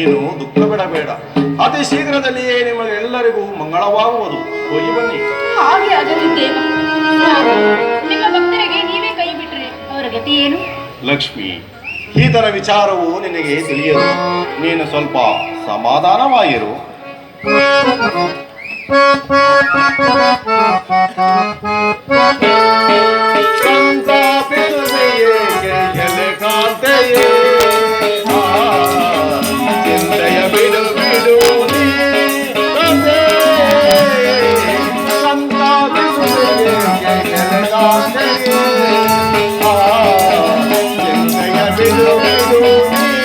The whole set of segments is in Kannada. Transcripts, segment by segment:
ನೀನು ದುಃಖ ಬಿಡಬೇಡ. ಅತಿ ಶೀಘ್ರದಲ್ಲಿಯೇ ನಿಮಗೆಲ್ಲರಿಗೂ ಮಂಗಳವಾಗುವುದು. ಹೋಗಿ ಬನ್ನಿ. ಹಾಗೆ ಆಗಲಿ ದೇವ. ನಿಮ್ಮ ಭಕ್ತರಿಗೆ ನೀವೇ ಕೈ ಬಿಟ್ರೆ ಅವರ ಗತಿ ಏನು? ಲಕ್ಷ್ಮಿ, ಈತನ ವಿಚಾರವು ನಿನಗೆ ತಿಳಿಯದು. ನೀನು ಸ್ವಲ್ಪ ಸಮಾಧಾನವಾಗಿರು. ಸಂತಾಪಿಸುವೆಯೇ ಎಲೆ ಕಾಂತೆಯೇ, ಚಿಂತೆಯ ಬಿಡು ಬಿಡು ನೀ ತಂದೆ. ಸಂತಾಪಿಸುವೆಯೇ ಎಲೆ ಕಾಂತೆಯೇ, ಚಿಂತೆಯ ಬಿಡು ಬಿಡು ನೀ.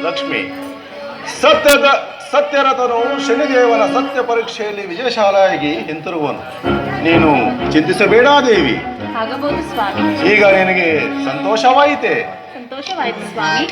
ಲಕ್ಷ್ಮಿ, ಸತ್ಯರಥನು ಶನಿದೇವನ ಸತ್ಯ ಪರೀಕ್ಷೆಯಲ್ಲಿ ವಿಜಯಶಾಲಿಯಾಗಿ ಹಿಂತಿರುಗುವನು. ನೀನು ಚಿಂತಿಸಬೇಡ ದೇವಿ. ಆಗಬಹುದು ಸ್ವಾಮಿ. ಈಗ ನಿನಗೆ ಸಂತೋಷವಾಯಿತೆ? ಸಂತೋಷವಾಯಿತು ಸ್ವಾಮಿ.